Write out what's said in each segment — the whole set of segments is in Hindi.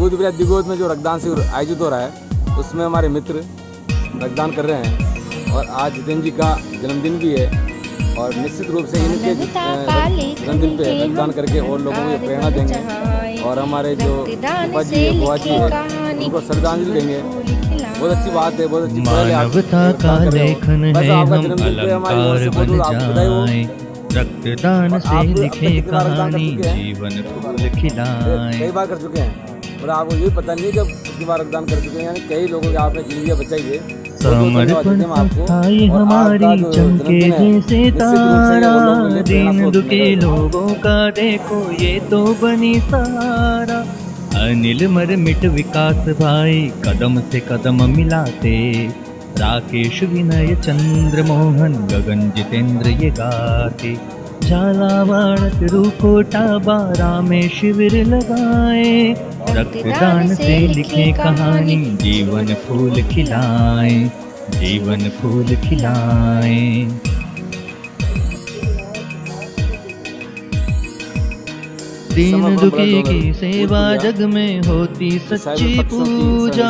ऊधप्रिया दिगोद में जो रक्तदान शिविर आयोजित हो रहा है उसमें हमारे मित्र रक्तदान कर रहे हैं और आज जितेंद्र जी का जन्मदिन भी है और निश्चित रूप से इनके जन्मदिन पे रक्तदान करके और लोगों को प्रेरणा देंगे और हमारे जो फूफा जी है बुआ जी है उनको श्रद्धांजलि देंगे। बहुत अच्छी बात है, बहुत अच्छी मानवता का लेखन है हम अलंकार बन जाएं, रक्तदान से लिखे कहानी जीवन फूल खिलाएं। कई बार कर चुके हैं और आपको ये पता नहीं जब कितनी बार रक्तदान कर चुके हैं, यानी कई लोगों की आपने जिंदगी बचाई है। समर्पण आई हमारी चमके जैसे तारा, दीन दुखी लोगों का देखो ये तो बनी सहारा। अनिल मरमिट विकास भाई कदम से कदम मिलाते, राकेश विनय चंद्र मोहन गगन जितेंद्र ये गाते, झालावाड़ रूकोटा बारा में शिविर लगाए, रक्तदान से लिखे कहानी जीवन फूल खिलाए, जीवन फूल खिलाए। दीन दुखी की सेवा जग में होती सच्ची पूजा,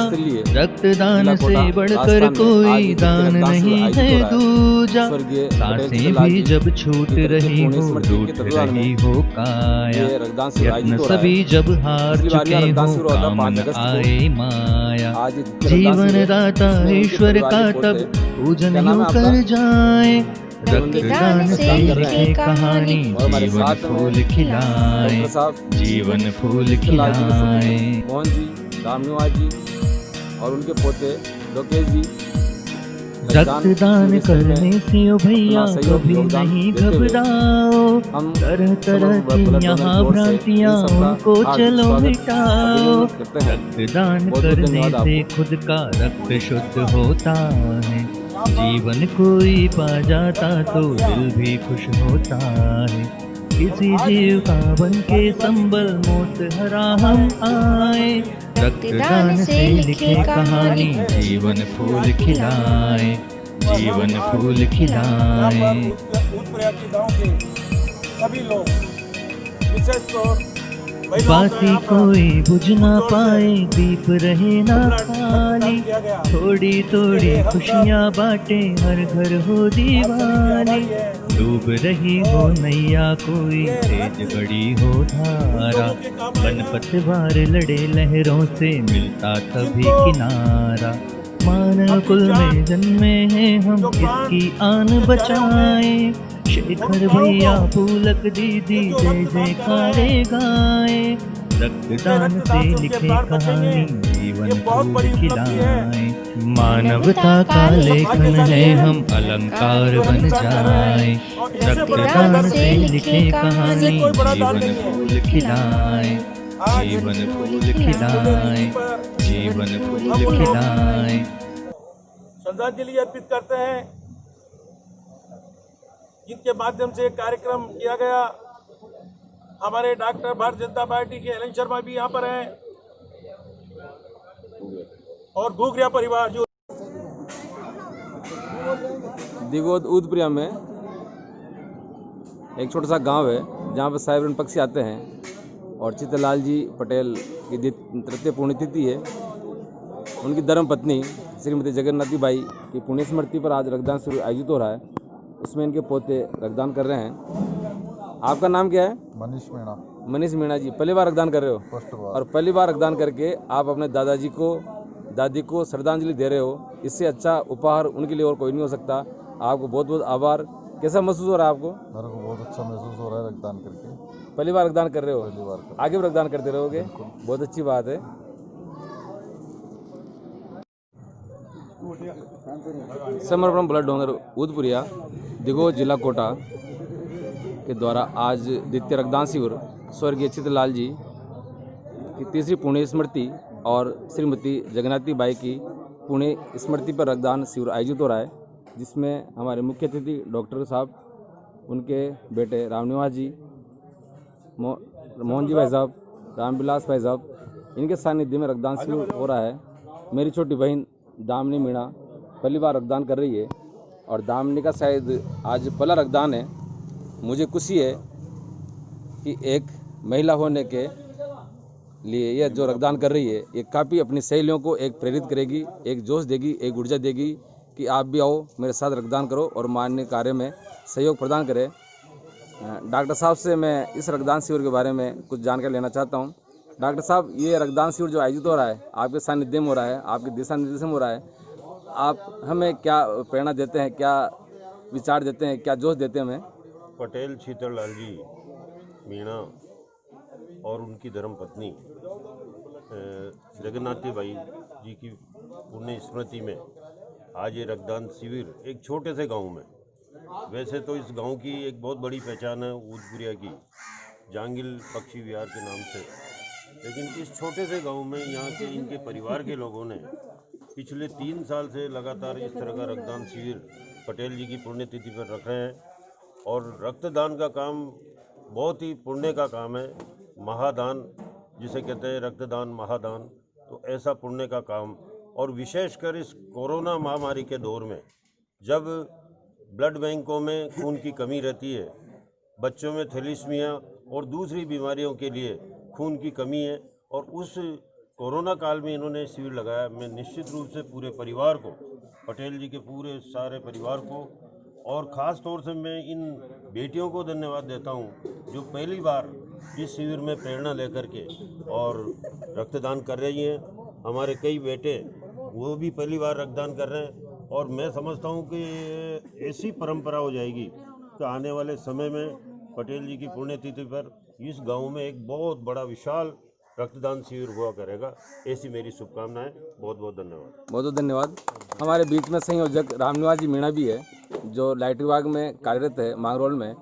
रक्तदान से बढ़कर कोई दान नहीं है दूजा। सांसें भी जब छूट रही हो रूठ रही हो काया, यत्न सभी जब हार चुके हो काम न आए माया। जीवन दाता ईश्वर का तब पूजन यूं कर जाए, रक्तदान से लिखे कहानी जीवन फूल खिलाए, जीवन फूल खिलाए। मोहन जी, रामनिवास जी और उनके पोते लोकेश जी रक्तदान करने से ओ भैया कभी नहीं घबराओ, तरह तरह की यहाँ भ्रांतियाँ उनको चलो मिटाओ। रक्तदान करने से खुद का रक्त शुद्ध होता है, जीवन कोई पा जाता तो दिल भी खुश होता है। किसी जीव का बन के संबल मौत हरा हम आए, रक्तदान से लिखे कहानी जीवन फूल खिलाए, जीवन फूल खिलाए। सभी लोग विशेष तौर बाती कोई बुझ ना पाए, दीप रहे ना खाली, थोड़ी थोड़ी खुशियाँ बांटे हर घर हो दिवाली। डूब रही हो नैया कोई तेज बड़ी हो धारा, बन पतवार लड़े लहरों से मिलता तभी किनारा। मानव कुल में जन्मे हैं हम इसकी आन बचाए, शेखर भैया फूलक दीदी जय जयकारे गाए, रक्तदान से लिखे कहानी जीवन फूल खिलाए। मानवता का लेखन है हम अलंकार बन जाए, रक्तदान से लिखे कहानी जीवन फूल खिलाए, जीवन फूल खिलाए, जीवन फूल खिलाए। श्रद्धांजलि अर्पित करते हैं जिनके माध्यम से कार्यक्रम किया गया। हमारे डॉक्टर भारतीय जनता पार्टी के एलन शर्मा भी यहाँ पर हैं और घुघरिया परिवार जो दिगोद ऊधप्रिया में एक छोटा सा गांव है जहाँ पर साहिबरन पक्षी आते हैं और चित्तलाल जी पटेल की तृतीय पुण्यतिथि है। उनकी धर्म पत्नी श्रीमती जगन्नाथी बाई की पुण्य स्मृति पर आज रक्तदान शिविर आयोजित हो रहा है, उसमें इनके पोते रक्तदान कर रहे हैं। आपका नाम क्या है? मनीष मीणा। मनीष मीणा जी, पहली बार रक्तदान कर रहे हो? फर्स्ट बार। और पहली बार रक्तदान करके आप अपने दादाजी को दादी को श्रद्धांजलि दे रहे हो, इससे अच्छा उपहार उनके लिए और कोई नहीं हो सकता। आपको बहुत बहुत आभार। कैसा महसूस हो रहा है आपको? मेरे को बहुत अच्छा महसूस हो रहा है रक्तदान करके। पहली बार रक्तदान कर रहे हो? पहली बार। आगे भी रक्तदान करते रहोगे? बहुत अच्छी बात है। समर्पण ब्लड डोनर ऊधप्रिया दिगोद जिला कोटा के द्वारा आज द्वितीय रक्तदान शिविर स्वर्गीय चित्तलाल जी की तीसरी पुण्य स्मृति और श्रीमती जगन्नाथी बाई की पुण्य स्मृति पर रक्तदान शिविर आयोजित हो रहा है, जिसमें हमारे मुख्य अतिथि डॉक्टर साहब, उनके बेटे रामनिवास जी, मोहन जी भाई साहब, रामविलास भाई साहब, इनके सानिध्य में रक्तदान शिविर हो रहा है। मेरी छोटी बहन दामिनी मीणा पहली बार रक्तदान कर रही है और दामिनी का शायद आज पहला रक्तदान है। मुझे खुशी है कि एक महिला होने के लिए यह जो रक्तदान कर रही है, ये काफ़ी अपनी सहेलियों को एक प्रेरित करेगी, एक जोश देगी, एक ऊर्जा देगी कि आप भी आओ, मेरे साथ रक्तदान करो और मानवीय कार्य में सहयोग प्रदान करें। डॉक्टर साहब से मैं इस रक्तदान शिविर के बारे में कुछ जानकारी लेना चाहता हूँ। डॉक्टर साहब, ये रक्तदान शिविर जो आयोजित हो रहा है, आपके सानिध्य में हो रहा है, आपके दिशा निर्देशन में हो रहा है, आप हमें क्या प्रेरणा देते हैं, क्या विचार देते हैं, क्या जोश देते हैं हमें? पटेल शीतललाल जी मीणा और उनकी धर्मपत्नी जगन्नाथी बाई जी की पुण्य स्मृति में आज ये रक्तदान शिविर एक छोटे से गांव में, वैसे तो इस गांव की एक बहुत बड़ी पहचान है ऊदपुरिया की, जांगिल पक्षी विहार के नाम से, लेकिन इस छोटे से गांव में यहाँ के इनके परिवार के लोगों ने पिछले 3 साल से लगातार इस तरह का रक्तदान शिविर पटेल जी की पुण्यतिथि पर रख रहे हैं। और रक्तदान का काम बहुत ही पुण्य का काम है, महादान जिसे कहते हैं, रक्तदान महादान, तो ऐसा पुण्य का काम। और विशेषकर इस कोरोना महामारी के दौर में, जब ब्लड बैंकों में खून की कमी रहती है, बच्चों में थैलीसीमिया और दूसरी बीमारियों के लिए खून की कमी है, और उस कोरोना काल में इन्होंने शिविर लगाया। मैं निश्चित रूप से पूरे परिवार को, पटेल जी के पूरे सारे परिवार को, और ख़ास तौर से मैं इन बेटियों को धन्यवाद देता हूं जो पहली बार इस शिविर में प्रेरणा लेकर के और रक्तदान कर रही हैं। हमारे कई बेटे वो भी पहली बार रक्तदान कर रहे हैं, और मैं समझता हूं कि ऐसी परंपरा हो जाएगी कि आने वाले समय में पटेल जी की पुण्यतिथि पर इस गांव में एक बहुत बड़ा विशाल रक्तदान शिविर हुआ करेगा। ऐसी मेरी शुभकामनाएं। बहुत बहुत धन्यवाद। बहुत बहुत धन्यवाद। हमारे बीच में संयोजक रामनिवास जी मीणा भी है, जो लाइट विभाग में कार्यरत है मांगरोल में।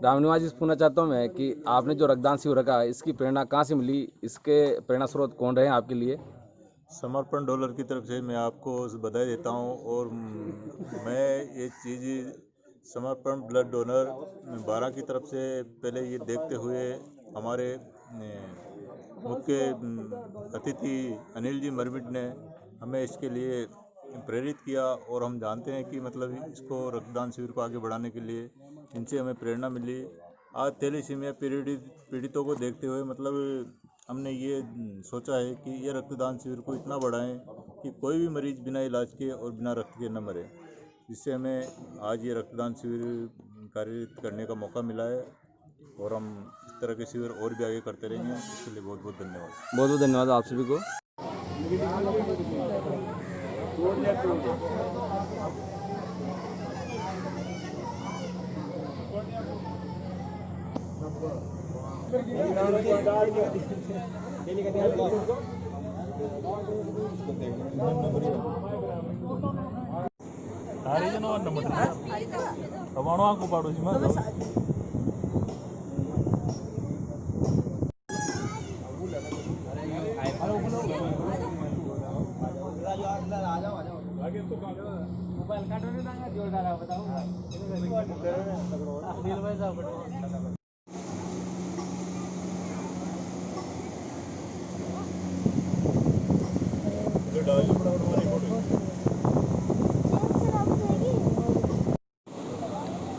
रामनिवास जी से पूछना चाहता हूँ मैं कि आपने जो रक्तदान शिविर रखा है, इसकी प्रेरणा कहाँ से मिली, इसके प्रेरणा स्रोत कौन रहे हैं आपके लिए? समर्पण डॉलर की तरफ से मैं आपको बधाई देता हूं। और मैं ये चीज़ समर्पण ब्लड डोनर 12 की तरफ से पहले ये देखते हुए हमारे मुख्य अतिथि अनिल जी मरमिट ने हमें इसके लिए प्रेरित किया, और हम जानते हैं कि मतलब इसको रक्तदान शिविर को आगे बढ़ाने के लिए इनसे हमें प्रेरणा मिली। आज थैलीसीमिया पीड़ितों को देखते हुए मतलब हमने ये सोचा है कि ये रक्तदान शिविर को इतना बढ़ाएं कि कोई भी मरीज बिना इलाज के और बिना रक्त के न मरे, जिससे हमें आज ये रक्तदान शिविर कार्यरत करने का मौका मिला है। और हम इस तरह के शिविर और भी आगे करते रहेंगे। इसके लिए बहुत बहुत धन्यवाद। बहुत बहुत धन्यवाद आप सभी को।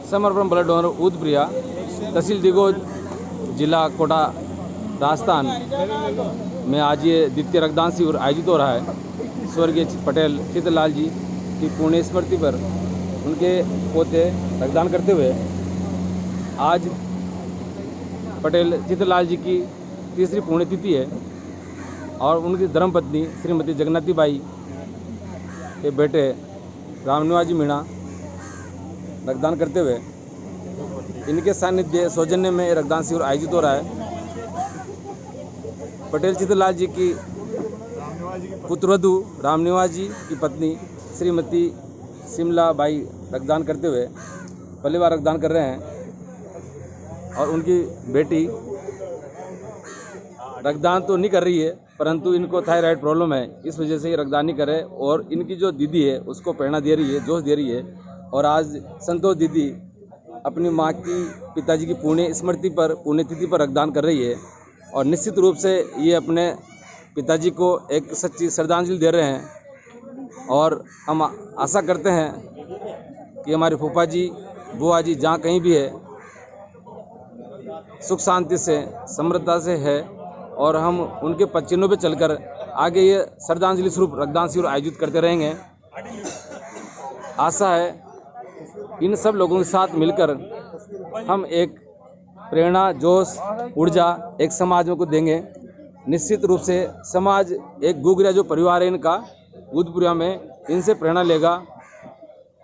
समर्पण ब्लड डोनर ऊदपुरिया, तहसील दिगोज, जिला कोटा, राजस्थान में आज ये द्वितीय रक्तदान शिविर आयोजित हो रहा है। स्वर्गीय पटेल शीतललाल जी की पुण्य स्मृति पर उनके पोते रक्तदान करते हुए आज पटेल शीतललाल जी की तीसरी पुण्यतिथि है, और उनकी धर्मपत्नी श्रीमती जगन्नाथी बाई के बेटे रामनिवास जी मीणा रक्तदान करते हुए इनके सानिध्य सौजन्य में रक्तदान शिविर आयोजित हो रहा है। पटेल शीतललाल जी की पुत्रवधू रामनिवास जी की पत्नी श्रीमती सिमला बाई रक्तदान करते हुए पहली बार रक्तदान कर रहे हैं, और उनकी बेटी रक्तदान तो नहीं कर रही है, परंतु इनको थायराइड प्रॉब्लम है, इस वजह से ये रक्तदान नहीं कर रहे। और इनकी जो दीदी है उसको प्रेरणा दे रही है, जोश दे रही है। और आज संतोष दीदी अपनी माँ की पिताजी की पुण्यतिथि पर रक्तदान कर रही है, और निश्चित रूप से ये अपने पिताजी को एक सच्ची श्रद्धांजलि दे रहे हैं। और हम आशा करते हैं कि हमारे फूफा जी, बुआ जी जहाँ कहीं भी है, सुख शांति से, समृद्धता से है, और हम उनके पदचिन्हों पर चलकर आगे ये श्रद्धांजलि स्वरूप रक्तदान शिविर आयोजित करते रहेंगे। आशा है इन सब लोगों के साथ मिलकर हम एक प्रेरणा, जोश, ऊर्जा एक समाज में को देंगे। निश्चित रूप से समाज एक गुगरिया जो परिवार है इनका उदपुरिया में, इनसे प्रेरणा लेगा।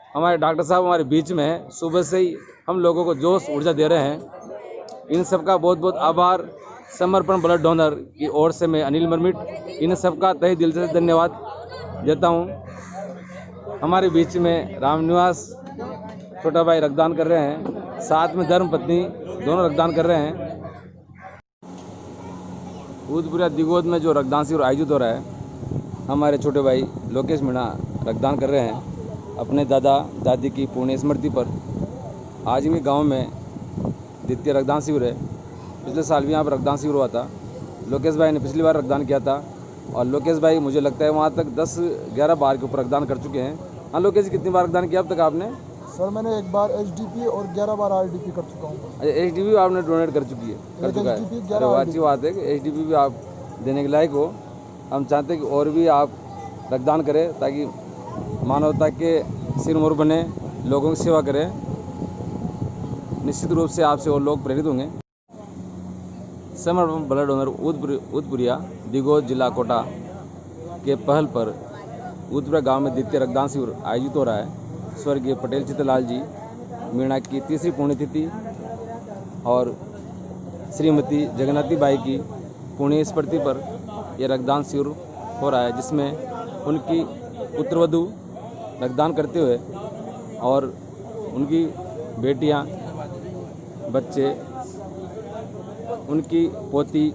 हमारे डॉक्टर साहब हमारे बीच में है, सुबह से ही हम लोगों को जोश ऊर्जा दे रहे हैं। इन सब का बहुत बहुत आभार। समर्पण ब्लड डोनर की ओर से मैं अनिल मरमिट इन सब का तहे दिल से धन्यवाद देता हूँ। हमारे बीच में रामनिवास छोटा भाई रक्तदान कर रहे हैं, साथ में धर्म पत्नी दोनों रक्तदान कर रहे हैं। उदपुरिया दिगोद में जो रक्तदान शिविर आयोजित हो रहा है, हमारे छोटे भाई लोकेश मीणा रक्तदान कर रहे हैं अपने दादा दादी की पुण्य स्मृति पर। आज भी गांव में द्वितीय रक्तदान शिविर है। पिछले साल भी यहाँ पर रक्तदान शिविर हुआ था। लोकेश भाई ने पिछली बार रक्तदान किया था और लोकेश भाई मुझे लगता है वहाँ तक 10-11 बार के ऊपर रक्तदान कर चुके हैं। हाँ लोकेश, कितनी बार रक्तदान किया अब तक आपने? सर मैंने एक बार एचडीपी और 11 बार आरडीपी कर चुका हूँ। अच्छा, एचडीपी आपने डोनेट कर चुका है। अरे वाह, अच्छी बात है कि एचडीपी भी आप देने के लायक हो। हम चाहते हैं कि और भी आप रक्तदान करें ताकि मानवता के सिरमौर बने, लोगों की सेवा करें। निश्चित रूप से आपसे और लोग प्रेरित होंगे। समर्पण ब्लड डोनर उदपुरिया दिगोद जिला कोटा के पहल पर उदपुरिया गांव में द्वितीय रक्तदान शिविर आयोजित हो रहा है। स्वर्गीय पटेल चित्तलाल जी मीणा की 3री पुण्यतिथि और श्रीमती जगन्नाथी बाई की पुण्य स्मृति पर यह रक्तदान शिविर हो रहा है, जिसमें उनकी पुत्रवधू रक्तदान करते हुए और उनकी बेटियां, बच्चे, उनकी पोती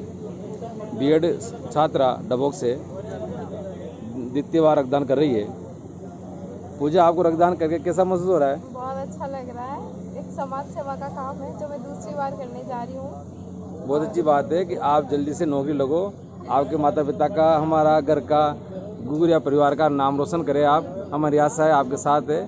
बीएड छात्रा डबोक से द्वितीय बार रक्तदान कर रही है। पूजा, आपको रक्तदान करके कैसा महसूस हो रहा है? बहुत अच्छा लग रहा है। एक समाज सेवा का काम है जो मैं दूसरी बार करने जा रही हूँ। बहुत अच्छी बात है कि आप जल्दी से नौकरी लगो, आपके माता पिता का, हमारा घर का, गुगरिया परिवार का नाम रोशन करें आप। हमारी आशा है आपके साथ है।